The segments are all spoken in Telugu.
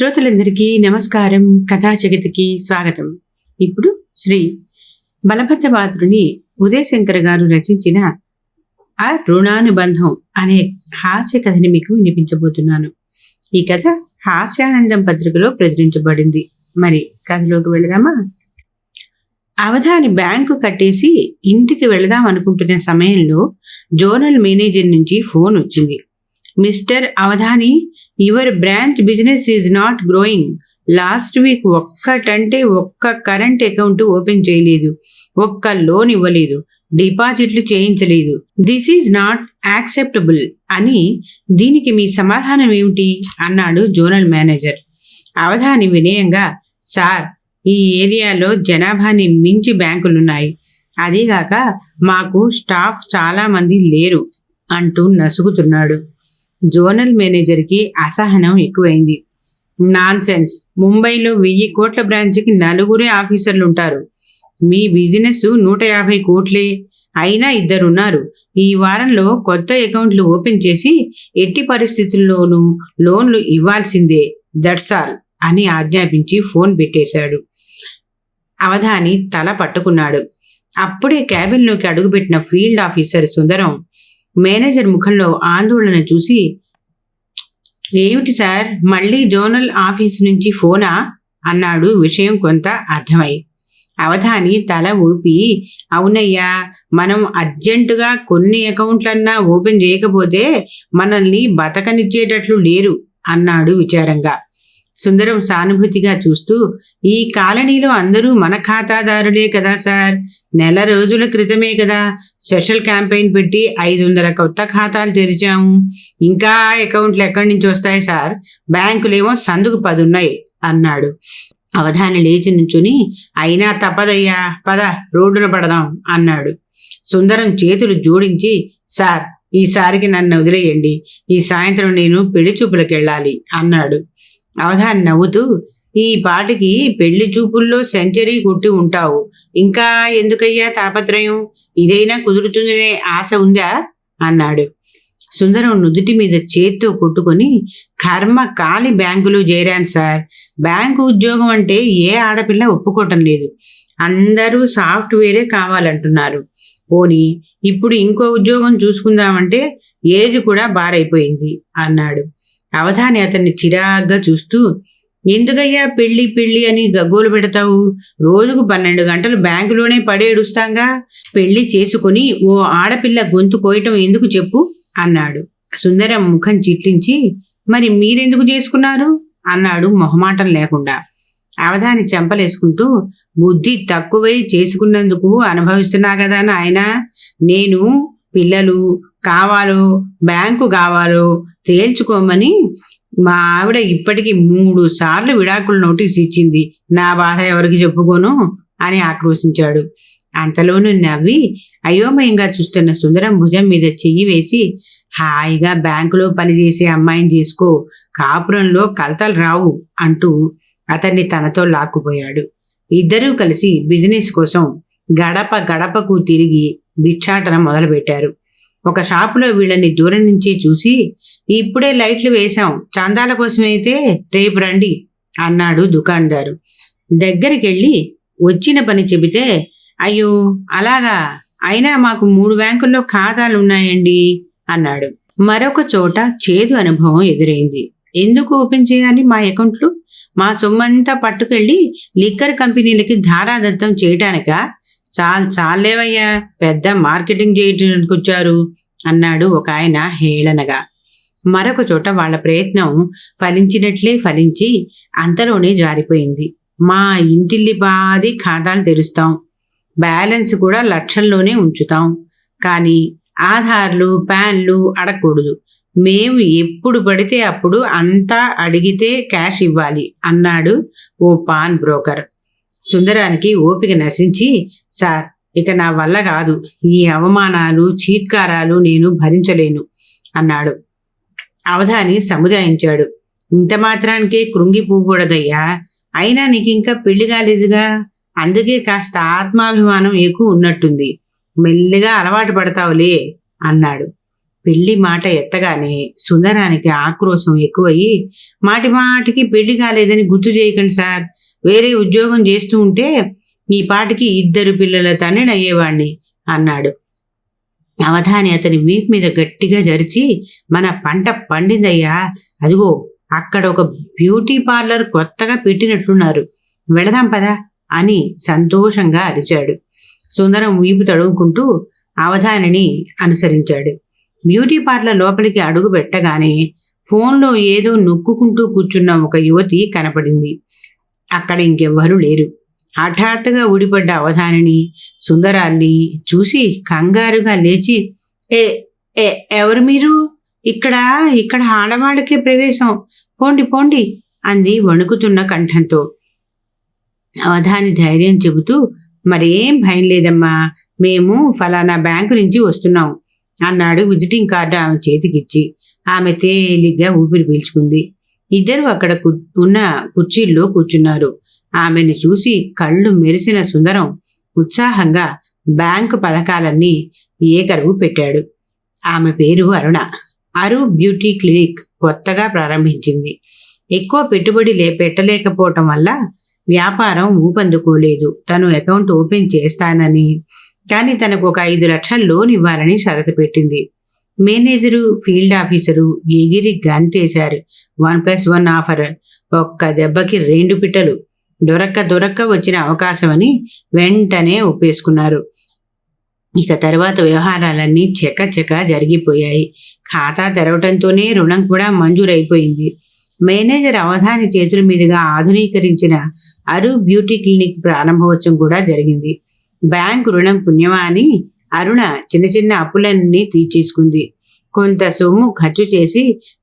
శ్రోతలందరికీ నమస్కారం. కథా జగతికి స్వాగతం. ఇప్పుడు శ్రీ బలభద్రబాదుని ఉదయశంకర్ గారు రచించిన ఆ రుణానుబంధం అనే హాస్య కథని మీకు వినిపించబోతున్నాను. ఈ కథ హాస్యానందం పత్రికలో ప్రచురించబడింది. మరి కథలోకి వెళదామా? అవధాని బ్యాంకు కట్టేసి ఇంటికి వెళదాం అనుకుంటున్న సమయంలో జోనల్ మేనేజర్ నుంచి ఫోన్ వచ్చింది. Mister Avadhani, your branch business is not growing. Last week ఒక్క కరెంట్ అకౌంట్ ఓపెన్ చేయలేదు, ఒక్క లోన్ ఇవ్వలేదు, డిపాజిట్లు చేయించలేదు. దిస్ ఈజ్ నాట్ యాక్సెప్టబుల్ అని దీనికి మీ సమాధానం ఏమిటి అన్నాడు జోనల్ మేనేజర్. అవధాని వినయంగా, సార్, ఈ ఏరియాలో జనాభాని మించి బ్యాంకులున్నాయి, అదీగాక మాకు స్టాఫ్ చాలా మంది లేరు అంటూ నసుగుతున్నాడు. జోనల్ మేనేజర్కి అసహనం ఎక్కువైంది. నాన్సెన్స్, ముంబైలో 1000 కోట్ల బ్రాంచ్కి 4 ఆఫీసర్లు ఉంటారు. మీ బిజినెస్ 150 కోట్లే, అయినా 2 ఉన్నారు. ఈ వారంలో కొత్త అకౌంట్లు ఓపెన్ చేసి ఎట్టి పరిస్థితుల్లోనూ లోన్లు ఇవ్వాల్సిందే, దట్స్ ఆల్ అని ఆజ్ఞాపించి ఫోన్ పెట్టేశాడు. అవధాని తల పట్టుకున్నాడు. అప్పుడే క్యాబిన్లోకి అడుగుపెట్టిన ఫీల్డ్ ఆఫీసర్ సుందరం మేనేజర్ ముఖంలో ఆందోళన చూసి, ఏమిటి సార్, మళ్ళీ జోనల్ ఆఫీస్ నుంచి ఫోనా అన్నాడు విషయం కొంత అర్థమై. అవధాని తల ఊపి, అవునయ్యా, మనం అర్జెంటుగా కొన్ని అకౌంట్లన్నా ఓపెన్ చేయకపోతే మనల్ని బతకనిచ్చేటట్లు లేరు అన్నాడు విచారంగా. సుందరం సానుభూతిగా చూస్తూ, ఈ కాలనీలో అందరూ మన ఖాతాదారులే కదా సార్, నెల రోజుల క్రితమే కదా స్పెషల్ క్యాంపెయిన్ పెట్టి 500 కొత్త ఖాతాలు తెరిచాము. ఇంకా అకౌంట్లు ఎక్కడి నుంచి వస్తాయి సార్, బ్యాంకులేమో సందుకు 10 ఉన్నాయి అన్నాడు. అవధాని లేచి నుంచుని, అయినా తప్పదయ్యా, పద రోడ్డున పడదాం అన్నాడు. సుందరం చేతులు జోడించి, సార్, ఈసారికి నన్ను వదిలేయండి, ఈ సాయంత్రం నేను పెళ్లి చూపులకు వెళ్ళాలి అన్నాడు. అవధాని నవ్వుతూ, ఈ పాటికి పెళ్లి చూపుల్లో సెంచరీ కొట్టి ఉంటావు, ఇంకా ఎందుకయ్యా తాపత్రయం, ఇదైనా కుదురుతుందనే ఆశ ఉందా అన్నాడు. సుందరం నుదుటి మీద చేత్తో కొట్టుకొని, కర్మ కాలి బ్యాంకులో చేరాను సార్, బ్యాంకు ఉద్యోగం అంటే ఏ ఆడపిల్ల ఒప్పుకోవటం లేదు, అందరూ సాఫ్ట్వేరే కావాలంటున్నారు. పోనీ ఇప్పుడు ఇంకో ఉద్యోగం చూసుకుందామంటే ఏజ్ కూడా బారైపోయింది అన్నాడు. అవధాని అతన్ని చిరాగ్గా చూస్తూ, ఎందుకయ్యా పెళ్ళి అని గగ్గోలు పెడతావు, రోజుకు 12 గంటలు బ్యాంకులోనే పడేడుస్తాంగా, పెళ్లి చేసుకుని ఓ ఆడపిల్ల గొంతు కోయటం ఎందుకు చెప్పు అన్నాడు. సుందరం ముఖం చిట్లించి, మరి మీరెందుకు చేసుకున్నారు అన్నాడు మొహమాటం లేకుండా. అవధాని చెంపలేసుకుంటూ, బుద్ధి తక్కువై చేసుకున్నందుకు అనుభవిస్తున్నా కదా నాయనా, నేను పిల్లలు కావాలో బ్యాంకు కావాలో తేల్చుకోమని మా ఆవిడ ఇప్పటికి 3 సార్లు విడాకుల నోటీస్ ఇచ్చింది, నా బాధ ఎవరికి చెప్పుకోను అని ఆక్రోశించాడు. అంతలోనూ నవ్వి అయోమయంగా చూస్తున్న సుందరం భుజం మీద చెయ్యి వేసి, హాయిగా బ్యాంకులో పనిచేసే అమ్మాయిని చేసుకో, కాపురంలో కలతలు రావు అంటూ అతన్ని తనతో లాక్కుపోయాడు. ఇద్దరూ కలిసి బిజినెస్ కోసం గడప గడపకు తిరిగి భిక్షాటన మొదలుపెట్టారు. ఒక షాపులో వీళ్ళని దూరం నుంచి చూసి, ఇప్పుడే లైట్లు వేశాం, చందాల కోసమైతే రేపు రండి అన్నాడు దుకాణదారు. దగ్గరికెళ్ళి వచ్చిన పని చెబితే, అయ్యో అలాగా, అయినా మాకు 3 బ్యాంకుల్లో ఖాతాలు ఉన్నాయండి అన్నాడు. మరొక చోట చేదు అనుభవం ఎదురైంది. ఎందుకు ఓపెన్ చేయాలి మా అకౌంట్లు, మా సొమ్మంతా పట్టుకెళ్ళి లిక్కర్ కంపెనీలకి ధారాదత్తం చేయటానికా, చాలేవయ్యా, పెద్ద మార్కెటింగ్ చేయడానికి వచ్చారు అన్నాడు ఒక ఆయన హేళనగా. మరొక చోట వాళ్ళ ప్రయత్నం ఫలించినట్లే ఫలించి అంతలోనే జారిపోయింది. మా ఇంటిల్లిపాది ఖాతాలు తెరుస్తాం, బ్యాలెన్స్ కూడా లక్షల్లోనే ఉంచుతాం, కానీ ఆధార్లు ప్యాన్లు అడగకూడదు, మేము ఎప్పుడు పడితే అప్పుడు అంతా అడిగితే క్యాష్ ఇవ్వాలి అన్నాడు ఓ పాన్ బ్రోకర్. సుందరానికి ఓపిక నశించి, సార్, ఇక నా వల్ల కాదు, ఈ అవమానాలు చీత్కారాలు నేను భరించలేను అన్నాడు. అవధాని సముదాయించాడు. ఇంత మాత్రానికే కృంగిపోకూడదయ్యా, అయినా నీకు ఇంకా పెళ్లి కాలేదుగా, అందుకే కాస్త ఆత్మాభిమానం ఎక్కువ ఉన్నట్టుంది, మెల్లిగా అలవాటు పడతావులే అన్నాడు. పెళ్లి మాట ఎత్తగానే సుందరానికి ఆక్రోశం ఎక్కువయ్యి, మాటి మాటికి పెళ్లి కాలేదని గుర్తు చేయకండి సార్, వేరే ఉద్యోగం చేస్తూ ఉంటే ఈ పాటికి 2 పిల్లల తండ్రినయ్యేవాణ్ణి అన్నాడు. అవధాని అతని వీపు మీద గట్టిగా జరిచి, మన పంట పండిందయ్యా, అదిగో అక్కడ ఒక బ్యూటీ పార్లర్ కొత్తగా పెట్టినట్లున్నారు, వెళదాం పదా అని సంతోషంగా అరిచాడు. సుందరం వీపు తడుముకుంటూ అవధానిని అనుసరించాడు. బ్యూటీ పార్లర్ లోపలికి అడుగు పెట్టగానే ఫోన్లో ఏదో నొక్కుకుంటూ కూర్చున్న ఒక యువతి కనపడింది. అక్కడ ఇంకెవ్వరూ లేరు. హఠాత్తుగా ఊడిపడ్డ అవధానిని, సుందరాన్ని చూసి కంగారుగా లేచి, ఏ ఎవరు మీరు? ఇక్కడ ఆడవాళ్ళకే ప్రవేశం, పోండి పోండి అంది వణుకుతున్న కంఠంతో. అవధాని ధైర్యం చెబుతూ, మరేం భయం లేదమ్మా, మేము ఫలానా బ్యాంకు నుంచి వస్తున్నాం అన్నాడు విజిటింగ్ కార్డు ఆమె చేతికిచ్చి. ఆమె తేలిగ్గా ఊపిరి పీల్చుకుంది. ఇద్దరు అక్కడ ఉన్న కుర్చీల్లో కూర్చున్నారు. ఆమెను చూసి కళ్ళు మెరిసిన సుందరం ఉత్సాహంగా బ్యాంకు పథకాలన్నీ ఏకరువు పెట్టాడు. ఆమె పేరు అరుణ. అరు బ్యూటీ క్లినిక్ కొత్తగా ప్రారంభించింది. ఎక్కువ పెట్టుబడి పెట్టలేకపోవటం వల్ల వ్యాపారం ఊపందుకోలేదు. తను అకౌంట్ ఓపెన్ చేస్తానని, కానీ తనకు ఒక 5 లక్షల లోన్ ఇవ్వాలని షరతు పెట్టింది. మేనేజరు, ఫీల్డ్ ఆఫీసరు ఎగిరి గంతేశారు. 1+1 ఆఫర్. ఒక్క దెబ్బకి 2 పిట్టలు. దొరక్క వచ్చిన అవకాశమని వెంటనే ఒప్పేసుకున్నారు. ఇక తర్వాత వ్యవహారాలన్నీ చకచక జరిగిపోయాయి. ఖాతా తెరవటంతోనే రుణం కూడా మంజూరైపోయింది. మేనేజర్ అవధాని చేతుల మీదుగా ఆధునీకరించిన అరు బ్యూటీ క్లినిక్ ప్రారంభోత్సవం కూడా జరిగింది. బ్యాంకు రుణం పుణ్యమా అని అరుణ చిన్న చిన్న అప్పులన్నీ తీర్చేసుకుంది. కొంత సొమ్ము ఖర్చు చేసి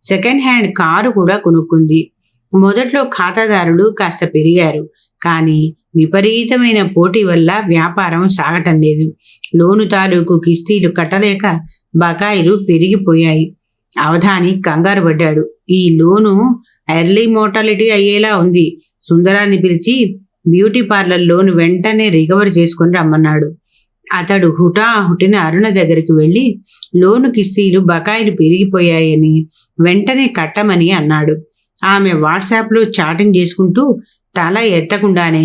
సెకండ్ హ్యాండ్ కారు కూడా కొనుక్కుంది. మొదట్లో ఖాతాదారులు కాస్త పెరిగారు, కానీ విపరీతమైన పోటీ వల్ల వ్యాపారం సాగటం లేదు. లోను తాలూకు కిస్తీలు కట్టలేక బకాయిలు పెరిగిపోయాయి. అవధాని కంగారు పడ్డాడు. ఈ లోను ఎర్లీ మోర్టాలిటీ అయ్యేలా ఉంది. సుందరాన్ని పిలిచి బ్యూటీ పార్లర్ లోను వెంటనే రికవర్ చేసుకుని రమ్మన్నాడు. అతడు హుటాహుటిన అరుణ దగ్గరికి వెళ్ళి లోను కిస్తీలు బకాయిలు పెరిగిపోయాయని వెంటనే కట్టమని అన్నాడు. ఆమె వాట్సాప్లో చాటింగ్ చేసుకుంటూ తల ఎత్తకుండానే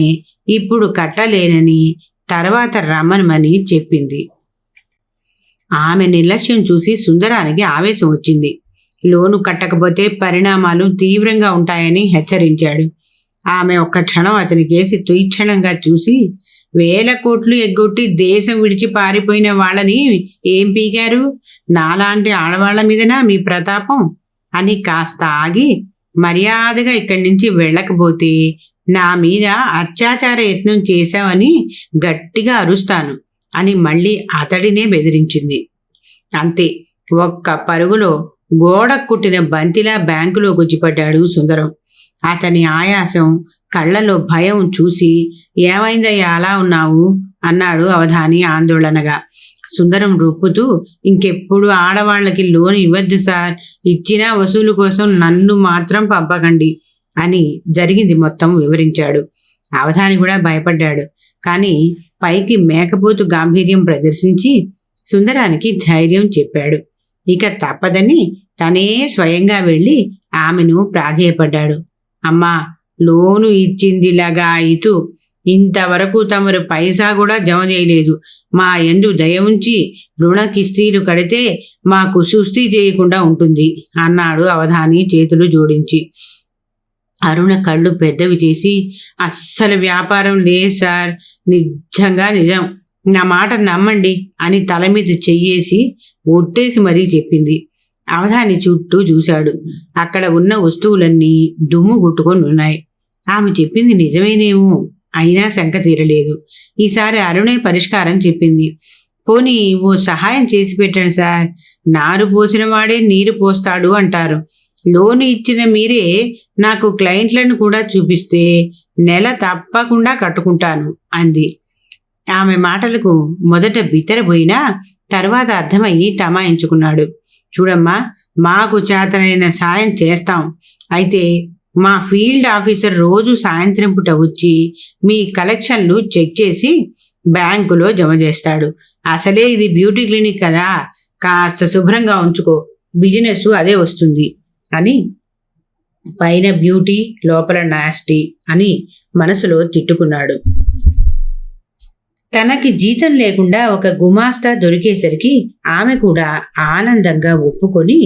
ఇప్పుడు కట్టలేనని, తర్వాత రమ్మనమని చెప్పింది. ఆమె నిర్లక్ష్యం చూసి సుందరానికి ఆవేశం వచ్చింది. లోను కట్టకపోతే పరిణామాలు తీవ్రంగా ఉంటాయని హెచ్చరించాడు. ఆమె ఒక్క క్షణం అతని కేసి తీక్షణంగా చూసి, 1000 కోట్లు ఎగ్గొట్టి దేశం విడిచి పారిపోయిన వాళ్ళని ఏం పీకారు? నాలాంటి ఆడవాళ్ల మీదనా మీ ప్రతాపం అని కాస్త ఆగి, మర్యాదగా ఇక్కడి నుంచి వెళ్ళకపోతే నా మీద అత్యాచార యత్నం చేశావని గట్టిగా అరుస్తాను అని మళ్ళీ అతడినే బెదిరించింది. అంతే, ఒక్క పరుగులో గోడ కుట్టిన బంతిలా బ్యాంకులో గుచ్చిపడ్డాడు సుందరం. అతని ఆయాసం, కళ్ళలో భయం చూసి, ఏమైందయ్యా అలా ఉన్నావు అన్నాడు అవధాని ఆందోళనగా. సుందరం రొప్పుతూ, ఇంకెప్పుడు ఆడవాళ్లకి లోన్ ఇవ్వద్దు సార్, ఇచ్చినా వసూలు కోసం నన్ను మాత్రం పంపకండి అని జరిగింది మొత్తం వివరించాడు. అవధాని కూడా భయపడ్డాడు, కానీ పైకి మేకపోతు గాంభీర్యం ప్రదర్శించి సుందరానికి ధైర్యం చెప్పాడు. ఇక తప్పదని తనే స్వయంగా వెళ్ళి ఆమెను ప్రాధేయపడ్డాడు. అమ్మా, లోను ఇచ్చిందిలాగా ఇతు, ఇంతవరకు తమరు పైసా కూడా జమ చేయలేదు. మా యందు దయ ఉంచి రుణ కిస్తీలు కడితే మాకు సుస్థి చేయకుండా ఉంటుంది అన్నాడు అవధాని చేతులు జోడించి. అరుణ కళ్ళు పెద్దవి చేసి, అస్సలు వ్యాపారం లేదు సార్, నిజంగా నిజం, నా మాట నమ్మండి అని తల మీద చెయ్యేసి ఒట్టేసి మరీ చెప్పింది. అవధాని చుట్టూ చూశాడు. అక్కడ ఉన్న వస్తువులన్నీ దుమ్ము గుట్టుకొని ఉన్నాయి. ఆమె చెప్పింది నిజమేనేమో, అయినా శంక తీరలేదు. ఈసారి అరుణే పరిష్కారం చెప్పింది. పోనీ ఓ సహాయం చేసి పెట్టండి సార్, నారు పోసిన వాడే నీరు పోస్తాడు అంటారు. లోను ఇచ్చిన మీరే నాకు క్లయింట్లను కూడా చూపిస్తే నెల తప్పకుండా కట్టుకుంటాను అంది. ఆమె మాటలకు మొదట బిత్తరపోయినా తర్వాత అర్థమయ్యి తమాయించుకున్నాడు. చూడమ్మా, మాకు చేతనైన సాయం చేస్తాం. అయితే మా ఫీల్డ్ ఆఫీసర్ రోజు సాయంత్రం పూట వచ్చి మీ కలెక్షన్లు చెక్ చేసి బ్యాంకులో జమ చేస్తాడు. అసలే ఇది బ్యూటీ క్లినిక్ కదా, కాస్త శుభ్రంగా ఉంచుకో, బిజినెస్ అదే వస్తుంది అని పైన బ్యూటీ లోపల నాస్టీ అని మనసులో తిట్టుకున్నాడు. తనకి జీతం లేకుండా ఒక గుమాస్తా దొరికేసరికి ఆమె కూడా ఆనందంగా ఒప్పుకొని,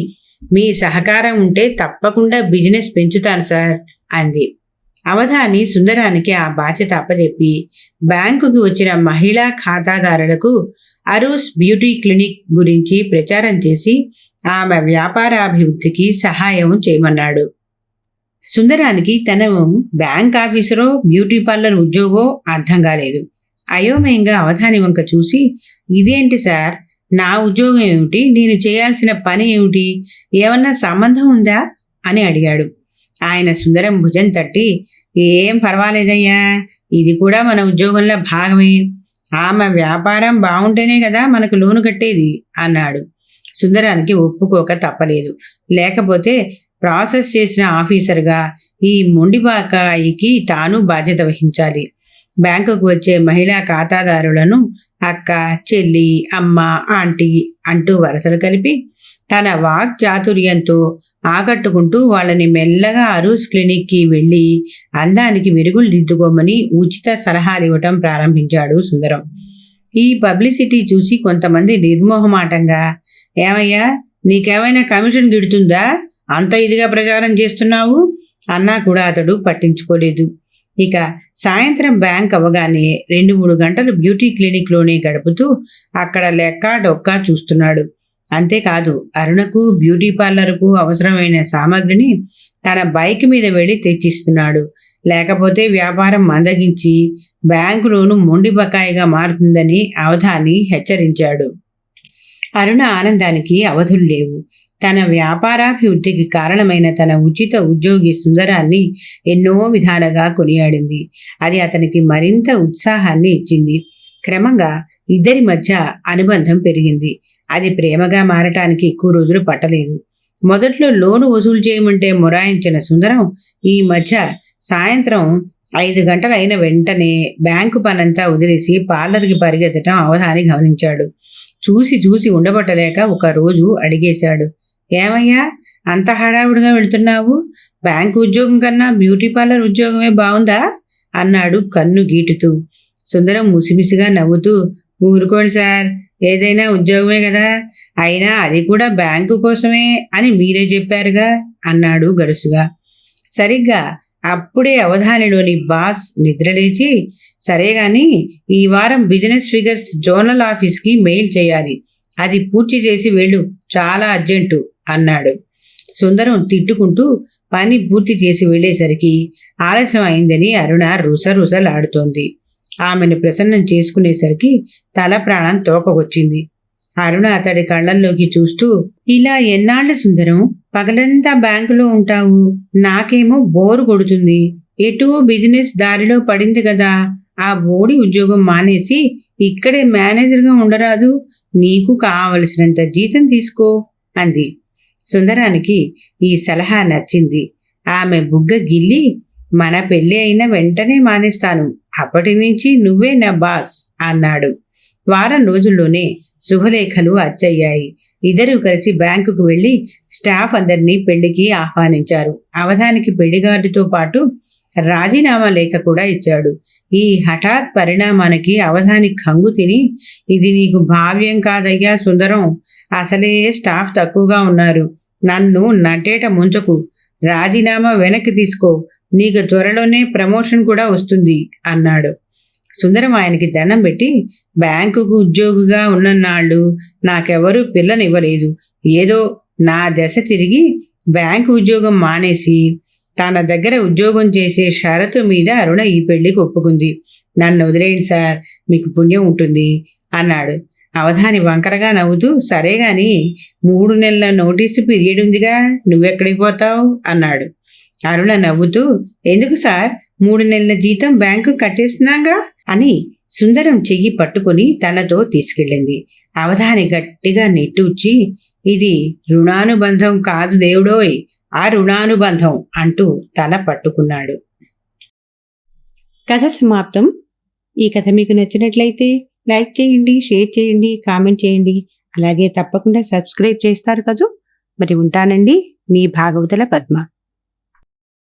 మీ సహకారం ఉంటే తప్పకుండా బిజినెస్ పెంచుతాను సార్ అంది. అవధాని సుందరానికి ఆ బాధ్యత అప్పచెప్పి బ్యాంకుకి వచ్చిన మహిళా ఖాతాదారులకు అరూస్ బ్యూటీ క్లినిక్ గురించి ప్రచారం చేసి ఆమె వ్యాపారాభివృద్ధికి సహాయం చేయమన్నాడు. సుందరానికి తను బ్యాంక్ ఆఫీసరో బ్యూటీ పార్లర్ ఉద్యోగో అర్థం కాలేదు. అయోమయంగా అవధాని వంక చూసి, ఇదేంటి సార్, నా ఉద్యోగం ఏమిటి, నేను చేయాల్సిన పని ఏమిటి, ఏమన్నా సంబంధం ఉందా అని అడిగాడు. ఆయన సుందరం భుజం తట్టి, ఏం పర్వాలేదయ్యా, ఇది కూడా మన ఉద్యోగంలో భాగమే, ఆమె వ్యాపారం బాగుంటేనే కదా మనకు లోను కట్టేది అన్నాడు. సుందరానికి ఒప్పుకోక తప్పలేదు. లేకపోతే ప్రాసెస్ చేసిన ఆఫీసర్గా ఈ మొండిబాకాయికి తాను బాధ్యత వహించాలి. బ్యాంకుకు వచ్చే మహిళా ఖాతాదారులను అక్క, చెల్లి, అమ్మ, ఆంటీ అంటూ వరసలు కలిపి తన వాక్ చాతుర్యంతో ఆకట్టుకుంటూ వాళ్ళని మెల్లగా అరూస్ క్లినిక్కి వెళ్ళి అందానికి మెరుగులు దిద్దుకోమని ఉచిత సలహాలు ఇవ్వటం ప్రారంభించాడు సుందరం. ఈ పబ్లిసిటీ చూసి కొంతమంది నిర్మోహమాటంగా, ఏమయ్యా నీకేమైనా కమిషన్ గిడుతుందా, అంత ఇదిగా ప్రచారం చేస్తున్నావు అన్నా కూడా అతడు పట్టించుకోలేదు. ఇక సాయంత్రం బ్యాంక్ అవగానే 2-3 గంటలు బ్యూటీ క్లినిక్లోనే గడుపుతూ అక్కడ లెక్క డొక్కా చూస్తున్నాడు. అంతేకాదు, అరుణకు బ్యూటీ పార్లర్కు అవసరమైన సామాగ్రిని తన బైక్ మీద వెళ్ళి తెచ్చిస్తున్నాడు. లేకపోతే వ్యాపారం మందగించి బ్యాంకు లోను మొండి బకాయిగా మారుతుందని అవధాని హెచ్చరించాడు. అరుణ ఆనందానికి అవధులు లేవు. తన వ్యాపారాభివృద్ధికి కారణమైన తన ఉచిత ఉద్యోగి సుందరాన్ని ఎన్నో విధాలుగా కొనియాడింది. అది అతనికి మరింత ఉత్సాహాన్ని ఇచ్చింది. క్రమంగా ఇద్దరి మధ్య అనుబంధం పెరిగింది. అది ప్రేమగా మారటానికి ఎక్కువ రోజులు పట్టలేదు. మొదట్లో లోను వసూలు చేయమంటే మొరాయించిన సుందరం ఈ మధ్య సాయంత్రం 5 గంటలైన వెంటనే బ్యాంకు పనంతా వదిలేసి పార్లర్కి పరిగెత్తడం అవధాని గమనించాడు. చూసి ఉండబట్టలేక ఒక రోజు అడిగేశాడు, ఏమయ్యా అంత హడావుడిగా వెళుతున్నావు, బ్యాంకు ఉద్యోగం కన్నా బ్యూటీ పార్లర్ ఉద్యోగమే బాగుందా అన్నాడు కన్ను గీటుతూ. సుందరం ముసిమిసిగా నవ్వుతూ, ఊరుకోండి సార్, ఏదైనా ఉద్యోగమే కదా, అయినా అది కూడా బ్యాంకు కోసమే అని మీరే చెప్పారుగా అన్నాడు గడుసుగా. సరిగ్గా అప్పుడే అవధానిలోని బాస్ నిద్రలేచి, సరే గాని ఈ వారం బిజినెస్ ఫిగర్స్ జోనల్ ఆఫీస్కి మెయిల్ చేయాలి, అది పూర్తి చేసి వెళ్ళు, చాలా అర్జెంటు అన్నాడు. సుందరం తిట్టుకుంటూ పని పూర్తి చేసి వెళ్ళేసరికి ఆలస్యం అయిందని అరుణ రుసరుసలాడుతోంది. ఆమెను ప్రసన్నం చేసుకునేసరికి తల ప్రాణం తోకకొచ్చింది. అరుణ అతడి కళ్ళల్లోకి చూస్తూ, ఇలా ఎన్నాళ్ళు సుందరం, పగలంతా బ్యాంకులో ఉంటావు, నాకేమో బోరు కొడుతుంది, ఎటూ బిజినెస్ దారిలో పడింది కదా, ఆ బోడి ఉద్యోగం మానేసి ఇక్కడే మేనేజర్గా ఉండరాదు, నీకు కావలసినంత జీతం తీసుకో అంది. సుందరానికి ఈ సలహా నచ్చింది. ఆమె బుగ్గ గిల్లి, మన పెళ్ళి అయిన వెంటనే మానేస్తాను, అప్పటి నుంచి నువ్వే నా బాస్ అన్నాడు. వారం రోజుల్లోనే శుభలేఖలు అచ్చయ్యాయి. ఇద్దరూ కలిసి బ్యాంకుకు వెళ్లి స్టాఫ్ అందరినీ పెళ్లికి ఆహ్వానించారు. అవధానికి పెళ్లిగారితో పాటు రాజీనామా లేఖ కూడా ఇచ్చాడు. ఈ హఠాత్ పరిణామానికి అవధాని కంగు తిని, ఇది నీకు భావ్యం కాదయ్యా సుందరం, అసలే స్టాఫ్ తక్కువగా ఉన్నారు, నన్ను నటేట ముంచకు, రాజీనామా వెనక్కి తీసుకో, నీకు త్వరలోనే ప్రమోషన్ కూడా వస్తుంది అన్నాడు. సుందరం ఆయనకి దండం పెట్టి, బ్యాంకుకు ఉద్యోగిగా ఉన్ననాళ్ళు నాకెవరూ పిల్లనివ్వలేదు, ఏదో నా దశ తిరిగి బ్యాంకు ఉద్యోగం మానేసి తన దగ్గర ఉద్యోగం చేసే షరతు మీద అరుణ ఈ పెళ్లికి ఒప్పుకుంది, నన్ను వదిలేయండి సార్, మీకు పుణ్యం ఉంటుంది అన్నాడు. అవధాని వంకరగా నవ్వుతూ, సరే గాని 3 నెలల నోటీసు పీరియడ్ ఉందిగా, నువ్వెక్కడికి పోతావు అన్నాడు. అరుణ నవ్వుతూ, ఎందుకు సార్, 3 నెలల జీతం బ్యాంకు కట్టేస్తున్నాగా అని సుందరం చెయ్యి పట్టుకుని తనతో తీసుకెళ్ళింది. అవధాని గట్టిగా నిట్టూర్చి, ఇది రుణానుబంధం కాదు దేవుడోయ్, ఆ రుణానుబంధం అంటూ తల పట్టుకున్నాడు. కథ సమాప్తం. ఈ కథ మీకు నచ్చినట్లయితే లైక్ చేయండి, షేర్ చేయండి, కామెంట్ చేయండి. అలాగే తప్పకుండా సబ్స్క్రైబ్ చేస్తారు కదూ. మరి ఉంటానండి, మీ భాగవతుల పద్మ.